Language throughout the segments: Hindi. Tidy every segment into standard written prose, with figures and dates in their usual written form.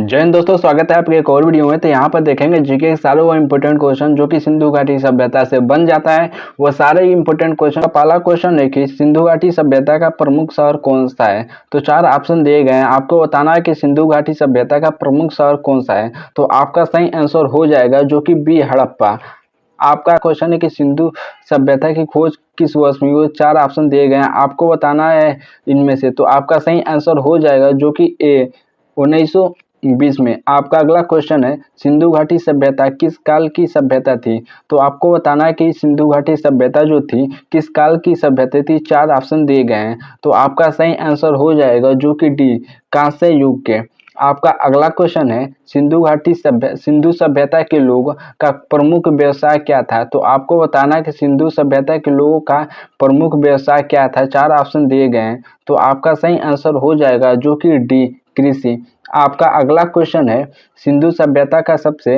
जय हिंद दोस्तों, स्वागत है आपके एक और वीडियो में। तो यहाँ पर देखेंगे जीके के सारे वो इंपोर्टेंट क्वेश्चन जो कि सिंधु घाटी सभ्यता से बन जाता है। वो सारे इंपोर्टेंट क्वेश्चन का पहला क्वेश्चन है कि सिंधु घाटी सभ्यता का प्रमुख शहर कौन सा है। तो चार ऑप्शन दिए गए हैं, आपको बताना है कि सिंधु घाटी सभ्यता का प्रमुख शहर कौन सा है। तो आपका सही आंसर हो जाएगा जो कि बी, हड़प्पा। आपका क्वेश्चन है कि सिंधु सभ्यता की खोज किस वर्ष में, वो चार ऑप्शन दिए गए हैं, आपको बताना है इनमें से। तो आपका सही आंसर हो जाएगा जो कि ए, 1920 में। आपका अगला क्वेश्चन है सिंधु घाटी सभ्यता किस काल की सभ्यता थी। तो आपको बताना है कि सिंधु घाटी सभ्यता जो थी किस काल की सभ्यता थी। चार ऑप्शन दिए गए हैं, तो आपका सही आंसर हो जाएगा जो कि डी, कांस्य युग के। आपका अगला क्वेश्चन है सिंधु सभ्यता के लोगों का प्रमुख व्यवसाय क्या था। तो आपको बताना है कि सिंधु सभ्यता के लोगों का प्रमुख व्यवसाय क्या था। चार ऑप्शन दिए गए हैं, तो आपका सही आंसर हो जाएगा जो कि डी, कृषि। आपका अगला क्वेश्चन है सिंधु सभ्यता का सबसे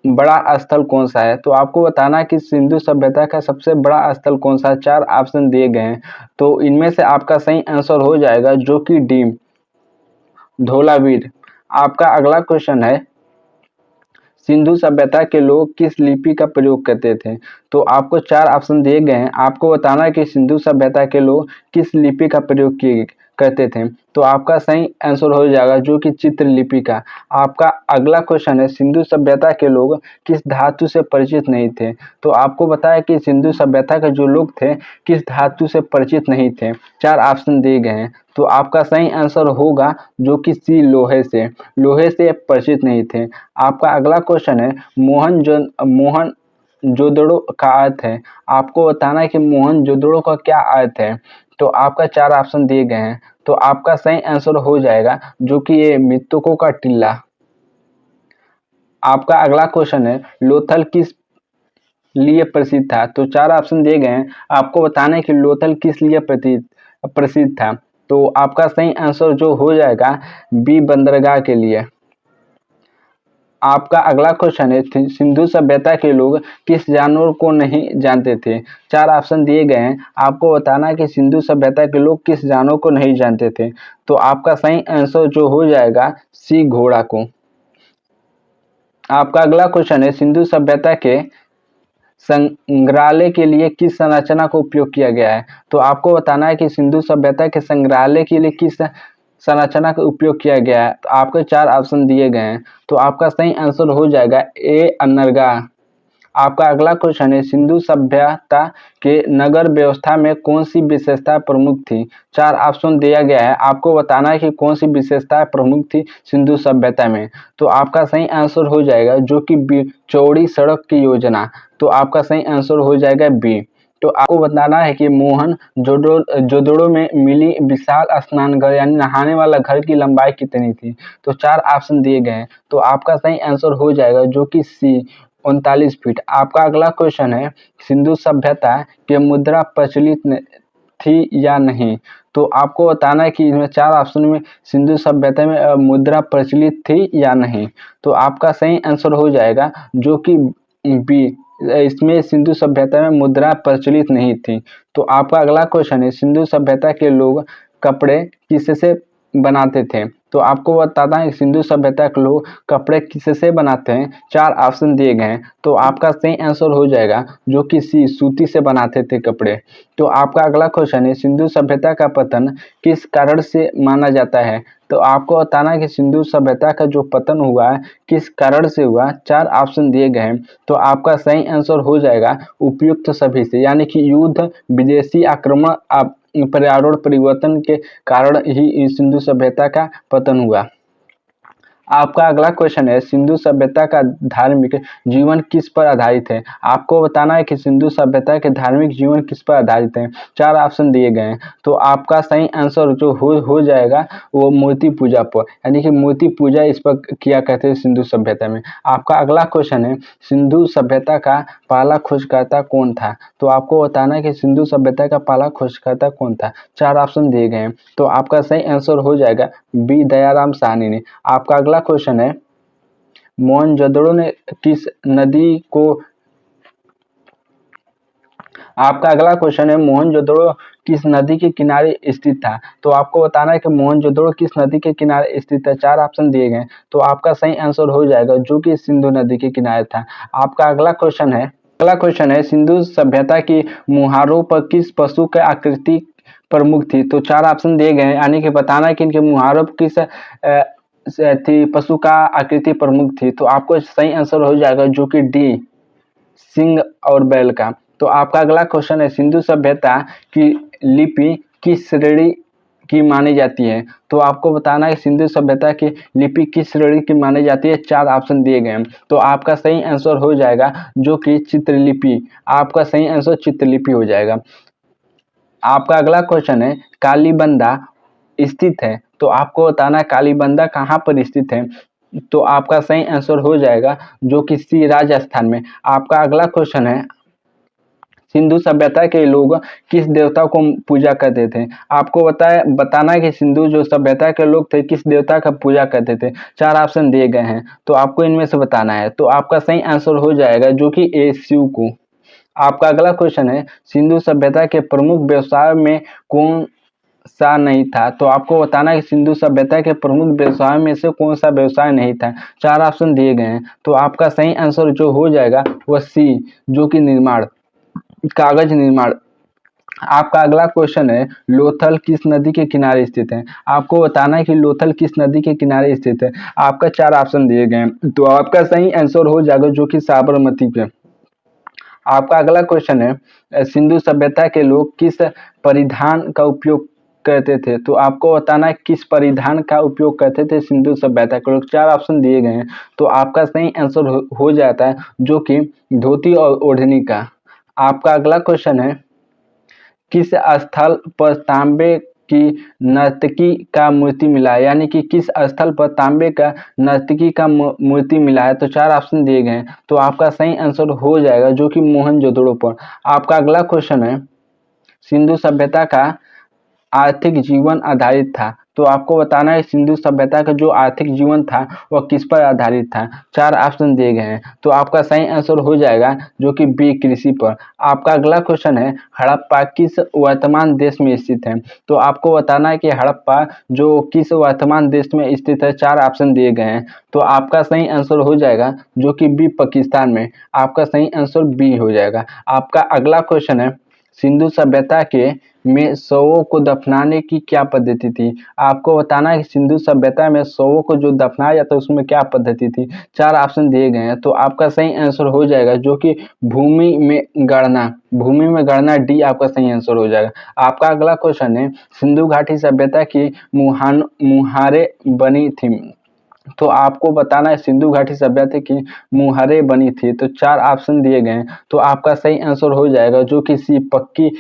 बड़ा स्थल कौन सा है। तो आपको बताना है कि सिंधु सभ्यता का सबसे बड़ा स्थल कौन सा है। चार ऑप्शन दिए गए हैं, तो इनमें से आपका सही आंसर हो जाएगा जो कि डी, धोलावीर। आपका अगला क्वेश्चन है सिंधु सभ्यता के लोग किस लिपि का प्रयोग करते थे। तो आपको चार ऑप्शन दिए गए हैं, आपको बताना है कि सिंधु सभ्यता के लोग किस लिपि का प्रयोग करते थे। तो आपका सही आंसर हो जाएगा जो कि चित्र लिपि का। आपका अगला क्वेश्चन है सिंधु सभ्यता के लोग किस धातु से परिचित नहीं थे। तो आपको बताया कि सिंधु सभ्यता के जो लोग थे किस धातु से परिचित नहीं थे। चार ऑप्शन दिए गए हैं, तो आपका सही आंसर होगा जो कि सी, लोहे से परिचित नहीं थे। आपका अगला क्वेश्चन है मोहन जोदड़ो का अर्थ है। आपको बताना है कि मोहन जोदड़ो का क्या अर्थ है। तो आपका चार ऑप्शन दिए गए हैं, तो आपका सही आंसर हो जाएगा जो कि ये मृतकों का टीला। आपका अगला क्वेश्चन है लोथल किस लिए प्रसिद्ध था। तो चार ऑप्शन दिए गए हैं, आपको बताना है कि लोथल किस लिए प्रसिद्ध था। तो आपका सही आंसर जो हो जाएगा बी, बंदरगाह के लिए। आपका अगला क्वेश्चन है सिंधु सभ्यता के लोग किस जानवर को नहीं जानते थे। चार ऑप्शन दिए गए हैं, आपको बताना है कि सिंधु सभ्यता के लोग किस जानवर को नहीं जानते थे। तो आपका सही आंसर जो हो जाएगा सी, घोड़ा को। आपका अगला क्वेश्चन है सिंधु सभ्यता के संग्रहालय के लिए किस संरचना का उपयोग किया गया है। तो आपको बताना है कि सिंधु सभ्यता के संग्रहालय के लिए किस संरचना का उपयोग किया गया है। तो आपको चार ऑप्शन दिए गए हैं, तो आपका सही आंसर हो जाएगा ए, अनरगाह। आपका अगला क्वेश्चन है सिंधु सभ्यता के नगर व्यवस्था में कौन सी विशेषता प्रमुख थी। चार ऑप्शन दिया गया है, आपको बताना है कि कौन सी विशेषता प्रमुख थी सिंधु सभ्यता में। तो आपका सही आंसर हो जाएगा जो कि चौड़ी सड़क की योजना। तो आपका सही आंसर हो जाएगा बी। तो आपको बताना है कि मोहन जोदड़ो में मिली विशाल स्नान घर यानी नहाने वाला घर की लंबाई कितनी थी। तो चार ऑप्शन दिए गए हैं, तो आपका सही आंसर हो जाएगा जो कि सी, 39 फीट। आपका अगला क्वेश्चन है सिंधु सभ्यता के मुद्रा प्रचलित थी या नहीं। तो आपको बताना है कि इसमें चार ऑप्शन में सिंधु सभ्यता में मुद्रा प्रचलित थी या नहीं। तो आपका सही आंसर हो जाएगा जो कि बी, इसमें सिंधु सभ्यता में मुद्रा प्रचलित नहीं थी। तो आपका अगला क्वेश्चन है सिंधु सभ्यता के लोग कपड़े किससे बनाते थे। तो आपको बताना है सिंधु सभ्यता के लोग कपड़े किससे बनाते हैं। चार ऑप्शन दिए गए हैं, तो आपका सही आंसर हो जाएगा जो कि सी, सूती से बनाते थे कपड़े। तो आपका अगला क्वेश्चन है सिंधु सभ्यता का पतन किस कारण से माना जाता है। तो आपको बताना है कि सिंधु सभ्यता का जो पतन हुआ है किस कारण से हुआ। चार ऑप्शन दिए गए हैं, तो आपका सही आंसर हो जाएगा उपयुक्त सभी से, यानी कि युद्ध, विदेशी आक्रमण, पर्यावरण परिवर्तन के कारण ही सिंधु सभ्यता का पतन हुआ। आपका अगला क्वेश्चन है सिंधु सभ्यता का धार्मिक जीवन किस पर आधारित है। आपको बताना है कि सिंधु सभ्यता के धार्मिक जीवन किस पर आधारित है। चार ऑप्शन दिए गए हैं, तो आपका सही आंसर जो हो जाएगा वो मूर्ति पूजा पर, यानी कि मूर्ति पूजा इस पर किया करते थे सिंधु सभ्यता में। आपका अगला क्वेश्चन है सिंधु सभ्यता का पहला खोजकर्ता कौन था। तो आपको बताना है कि सिंधु सभ्यता का पहला खोजकर्ता कौन था। चार ऑप्शन दिए गए हैं, तो आपका सही आंसर हो जाएगा बी, दयाराम साहनी ने। आपका अगला क्वेश्चन है मोहनजोदड़ो ने किस नदी को आपका अगला क्वेश्चन है मोहनजोदड़ो किस नदी के किनारे स्थित था? तो आपको बताना है कि मोहनजोदड़ो किस नदी के किनारे स्थित है। 4 ऑप्शन दिए गए हैं, तो आपका सही आंसर हो जाएगा जो कि सिंधु नदी के किनारे था। आपका अगला क्वेश्चन है सिंधु सभ्यता की मुहारों पर किस पशु की आकृति प्रमुख थी? तो 4 ऑप्शन दिए गए हैं, यानी कि बताना है कि इनके मुहारों पर किस थी पशु का आकृति प्रमुख थी। तो आपको सही आंसर हो जाएगा जो कि डी, सिंह और बैल का। तो आपका अगला क्वेश्चन है सिंधु सभ्यता की लिपि किस श्रेणी की मानी जाती है? तो आपको बताना है सिंधु सभ्यता की लिपि किस श्रेणी की मानी जाती है। 4 ऑप्शन दिए गए हैं, तो आपका सही आंसर हो जाएगा जो कि चित्रलिपि। आपका सही आंसर चित्रलिपि हो जाएगा। आपका अगला क्वेश्चन है कालीबंगा स्थित है, तो आपको बताना है कालीबंगा कहाँ पर स्थित है। तो आपका सही आंसर हो जाएगा जो कि सी, राजस्थान में। आपका अगला क्वेश्चन है सिंधु सभ्यता के लोग किस देवता को पूजा करते थे? आपको बताना है कि सिंधु जो सभ्यता के लोग थे किस देवता का पूजा करते थे। 4 ऑप्शन दिए गए हैं, तो आपको इनमें से बताना है। तो आपका सही आंसर हो जाएगा जो कि ए, शिव को। आपका अगला क्वेश्चन है सिंधु सभ्यता के प्रमुख व्यवसाय में कौन सा नहीं था? तो आपको बताना है कि सिंधु सभ्यता के प्रमुख व्यवसाय में से कौन सा व्यवसाय नहीं था। 4 ऑप्शन दिए गए हैं, तो आपका सही आंसर जो हो जाएगा वह सी, जो कि निर्माण, कागज निर्माण। आपका अगला क्वेश्चन है लोथल किस नदी के किनारे स्थित है? आपको बताना है कि लोथल किस नदी के किनारे स्थित है। आपका 4 ऑप्शन दिए गए हैं, तो आपका सही आंसर हो जाएगा जो कि साबरमती पे। आपका अगला क्वेश्चन है सिंधु सभ्यता के लोग किस परिधान का उपयोग करते थे? तो आपको बताना है किस परिधान का उपयोग करते थे सिंधु सभ्यता के लोग। 4 ऑप्शन दिए गए हैं, तो आपका सही आंसर हो जाता है जो कि धोती और ओढ़नी का। आपका अगला क्वेश्चन है किस स्थल पर तांबे की नर्तकी का मूर्ति मिला है? यानी कि किस स्थल पर तांबे का नर्तकी का मूर्ति मिला है। तो 4 ऑप्शन दिए गए हैं, तो आपका सही आंसर हो जाएगा जो कि मोहनजोदड़ो पर। आपका अगला क्वेश्चन है सिंधु सभ्यता का आर्थिक जीवन आधारित था। तो आपको बताना है सिंधु सभ्यता का जो आर्थिक जीवन था वह किस पर आधारित था। 4 ऑप्शन दिए गए हैं, तो आपका सही आंसर हो जाएगा जो कि बी, कृषि पर। आपका अगला क्वेश्चन है हड़प्पा किस वर्तमान देश में स्थित है? तो आपको बताना है कि हड़प्पा जो किस वर्तमान देश में स्थित है। 4 ऑप्शन दिए गए हैं, तो आपका सही आंसर हो जाएगा जो कि बी, पाकिस्तान में। आपका सही आंसर बी हो जाएगा। आपका अगला क्वेश्चन है सिंधु सभ्यता के में शवों को दफनाने की क्या पद्धति थी? आपको बताना है कि सिंधु सभ्यता में शवों को जो दफनाया जाता है उसमें क्या पद्धति थी। 4 ऑप्शन दिए गए हैं, तो आपका सही आंसर हो जाएगा जो कि भूमि में गणना डी आपका सही आंसर हो जाएगा। आपका अगला क्वेश्चन है सिंधु घाटी सभ्यता की मुहारें बनी थी। तो आपको बताना है सिंधु घाटी सभ्यता की मुहारें बनी थी। तो 4 ऑप्शन दिए गए हैं, तो आपका सही आंसर हो जाएगा जो कि सी, पक्की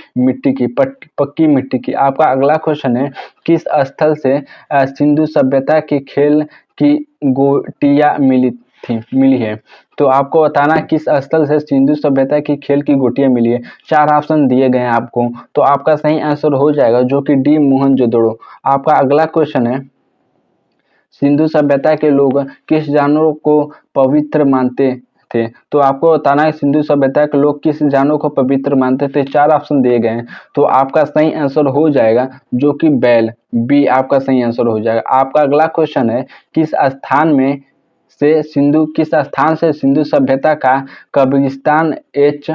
मिट्टी की। आपका अगला क्वेश्चन है किस स्थल से सिंधु सभ्यता के खेल की गोटियां मिली है? तो आपको बताना है किस स्थल से सिंधु सभ्यता की खेल की गोटियां मिली है। 4 ऑप्शन दिए गए हैं आपको, तो आपका सही आंसर हो जाएगा जो कि डी, मोहनजोदड़ो। आपका अगला क्वेश्चन है सिंधु सभ्यता के लोग किस जानवर को पवित्र मानते थे? तो आपको बताना है सिंधु सभ्यता के लोग किस जानवर को पवित्र मानते थे। 4 ऑप्शन दिए गए हैं, तो आपका सही आंसर हो जाएगा जो कि बैल, बी आपका सही आंसर हो जाएगा। आपका अगला क्वेश्चन है किस स्थान से सिंधु सभ्यता का कब्रिस्तान एच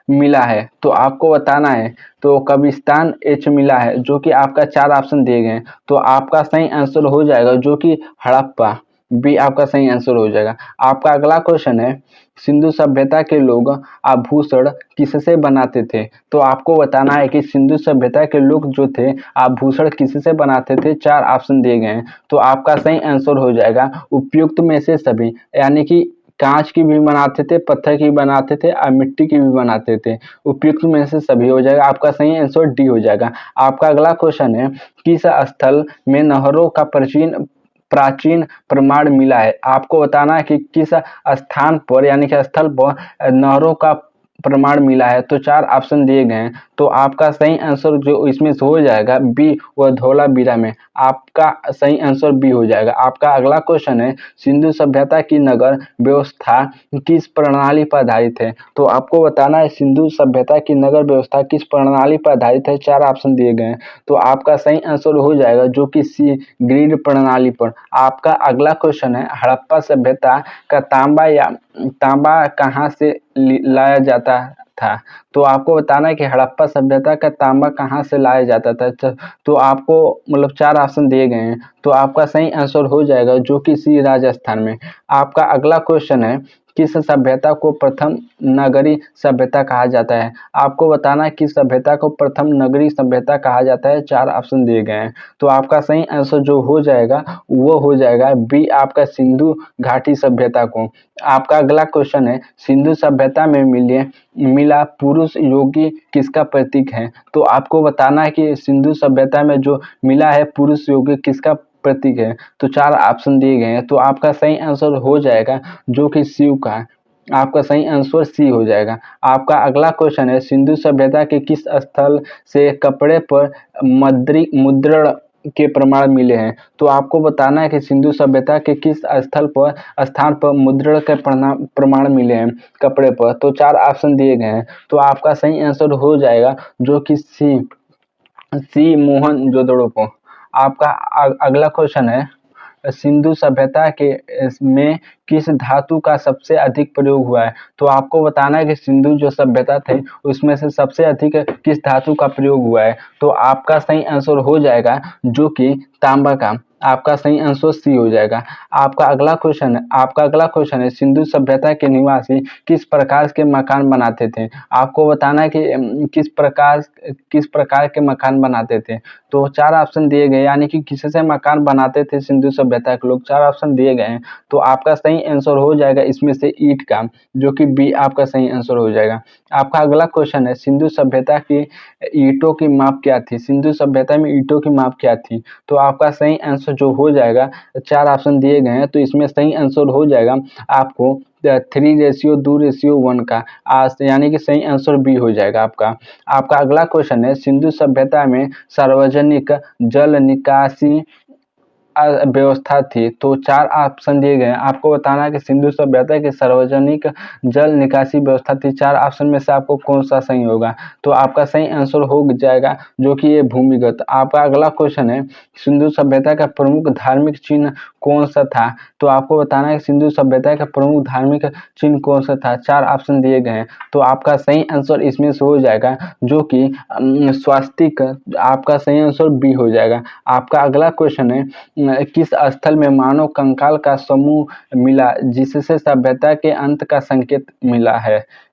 मिला है? तो आपको बताना है तो कब्रिस्तान एच मिला है जो कि आपका 4 ऑप्शन दिए गए हैं, तो आपका सही आंसर हो जाएगा जो कि हड़प्पा, बी आपका सही आंसर हो जाएगा। आपका अगला क्वेश्चन है सिंधु सभ्यता के लोग आभूषण किससे बनाते थे? तो आपको बताना है कि सिंधु सभ्यता के लोग जो थे आभूषण किससे बनाते थे। 4 ऑप्शन दिए गए हैं, तो आपका सही आंसर हो जाएगा उपयुक्त में से सभी, यानी कि कांच की भी बनाते थे, पत्थर की भी बनाते थे और मिट्टी की भी बनाते थे। उपयुक्त में से सभी हो जाएगा। आपका सही आंसर डी हो जाएगा। आपका अगला क्वेश्चन है किस स्थल में नहरों का प्राचीन प्रमाण मिला है? आपको बताना है कि किस स्थान पर, यानी कि स्थल पर नहरों का प्रमाण मिला है, तो 4 ऑप्शन दिए गए हैं। तो आपका सही आंसर जो इसमें से हो जाएगा बी, वह धौलावीरा में। आपका सही आंसर बी हो जाएगा। आपका अगला क्वेश्चन है, सिंधु सभ्यता की नगर व्यवस्था किस प्रणाली पर आधारित है? तो आपको बताना है सिंधु सभ्यता की नगर व्यवस्था किस प्रणाली पर आधारित है। 4 ऑप्शन दिए गए हैं। तो आपका सही आंसर हो जाएगा जो कि सी, ग्रिड प्रणाली पर। आपका अगला क्वेश्चन है, हड़प्पा सभ्यता का तांबा कहाँ से लाया जाता था? तो आपको बताना है कि हड़प्पा सभ्यता का तांबा कहाँ से लाया जाता था। तो आपको मतलब 4 ऑप्शन दिए गए हैं। तो आपका सही आंसर हो जाएगा जो कि सी, राजस्थान में। आपका अगला क्वेश्चन है, किस सभ्यता को प्रथम नगरी सभ्यता कहा जाता है? आपको बताना है किस सभ्यता को प्रथम नगरी सभ्यता कहा जाता है। 4 ऑप्शन दिए गए हैं। तो आपका सही आंसर जो हो जाएगा वो हो जाएगा बी, आपका सिंधु घाटी सभ्यता को। आपका अगला क्वेश्चन है, सिंधु सभ्यता में मिला पुरुष योगी किसका प्रतीक है? तो आपको बताना है कि सिंधु सभ्यता में जो मिला है पुरुष योगी किसका प्रतीक है। तो 4 ऑप्शन दिए गए हैं। तो आपका सही आंसर हो जाएगा जो कि शिव का है। आपका सही आंसर सी हो जाएगा। आपका अगला क्वेश्चन है, सिंधु सभ्यता के किस स्थल से कपड़े पर मुद्रण के प्रमाण मिले हैं? तो आपको बताना है कि सिंधु सभ्यता के किस स्थान पर मुद्रण के प्रमाण मिले हैं कपड़े पर। तो 4 ऑप्शन दिए गए हैं। तो आपका सही आंसर हो जाएगा जो कि सी, मोहनजोदड़ो को। आपका अगला क्वेश्चन है, सिंधु सभ्यता के में किस धातु का सबसे अधिक प्रयोग हुआ है? तो आपको बताना है कि सिंधु जो सभ्यता थे उसमें से सबसे अधिक किस धातु का प्रयोग हुआ है। तो आपका सही आंसर हो जाएगा जो कि तांबा का। आपका सही आंसर सी हो जाएगा। आपका अगला क्वेश्चन है, सिंधु सभ्यता के निवासी किस प्रकार के मकान बनाते थे? आपको बताना है कि किस प्रकार के मकान बनाते थे। तो 4 ऑप्शन दिए गए, यानी कि किससे मकान बनाते थे सिंधु सभ्यता के लोग। 4 ऑप्शन दिए गए हैं। तो आपका सही आंसर हो जाएगा इसमें से ईंट का, जो कि बी आपका सही आंसर हो जाएगा। आपका अगला क्वेश्चन है, सिंधु सभ्यता की ईंटों की माप क्या थी? सिंधु सभ्यता में ईंटों की माप क्या थी? तो आपका सही आंसर जो हो जाएगा, 4 ऑप्शन दिए गए हैं। तो इसमें सही आंसर हो जाएगा आपको 3:2:1 का, यानी कि सही आंसर बी हो जाएगा आपका। आपका अगला क्वेश्चन है, सिंधु सभ्यता में सार्वजनिक जल निकासी व्यवस्था थी। तो 4 ऑप्शन दिए गए हैं। आपको बताना है कि सिंधु सभ्यता की सार्वजनिक जल निकासी व्यवस्था थी। 4 ऑप्शन में से आपको कौन सा सही होगा। तो आपका सही आंसर हो जाएगा जो कि ये भूमिगत। आपका अगला क्वेश्चन है, सिंधु सभ्यता का प्रमुख धार्मिक चिन्ह कौन सा था? तो आपको बताना है कि सिंधु सभ्यता का प्रमुख धार्मिक चिन्ह कौन सा था। 4 ऑप्शन दिए गए हैं। तो आपका सही आंसर इसमें से हो जाएगा जो कि स्वास्तिक। आपका सही आंसर बी हो जाएगा। आपका अगला क्वेश्चन है, किस स्थल में मानव कंकाल का समूह मिला जिससे सभ्यता के अंत का संकेत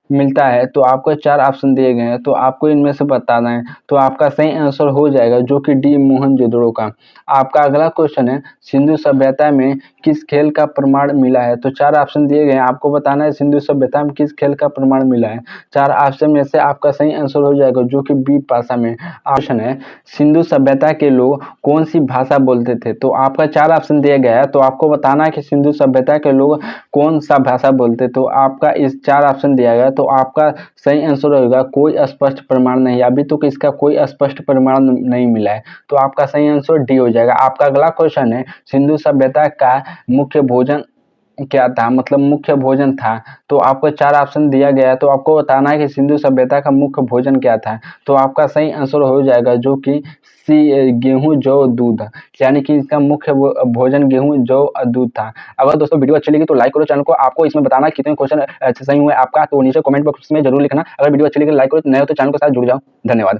मिलता है। तो आपको 4 ऑप्शन दिए गए हैं। तो आपको इनमें से बताना है। तो आपका सही आंसर हो जाएगा जो कि डी, मोहनजोदड़ो का। आपका अगला क्वेश्चन है, सिंधु सभ्यता में किस खेल का प्रमाण मिला है? तो 4 ऑप्शन दिए गए हैं। आपको बताना है सिंधु सभ्यता में किस खेल का प्रमाण मिला है। 4 ऑप्शन में से आपका सही आंसर हो जाएगा जो कि बी, भाषा में। ऑप्शन है, सिंधु सभ्यता के लोग कौन सी भाषा बोलते थे? तो आपका 4 ऑप्शन दिया गया है। तो आपको बताना है कि सिंधु सभ्यता के लोग कौन सा भाषा बोलते। तो आपका इस 4 ऑप्शन दिया गया। तो आपका सही आंसर होगा कोई स्पष्ट प्रमाण नहीं। अभी तो इसका कोई स्पष्ट प्रमाण नहीं मिला है। तो आपका सही आंसर डी हो जाएगा। आपका अगला क्वेश्चन है, सिंधु सभ्यता का मुख्य भोजन क्या था, मतलब मुख्य भोजन था। तो आपको 4 ऑप्शन दिया गया है। तो आपको बताना है कि सिंधु सभ्यता का मुख्य भोजन क्या था। तो आपका सही आंसर हो जाएगा जो कि सी, गेहूं, जौ, दूध, यानी कि इसका मुख्य भोजन गेहूं, जौ और दूध था। अगर दोस्तों वीडियो अच्छी लगी तो लाइक करो चैनल को। आपको इसमें बताना कितने क्वेश्चन सही हुए आपका, तो नीचे कमेंट बॉक्स में जरूर लिखना। अगर वीडियो अच्छी लगी लाइक करो, नए हो तो चैनल के साथ जुड़ जाओ। धन्यवाद।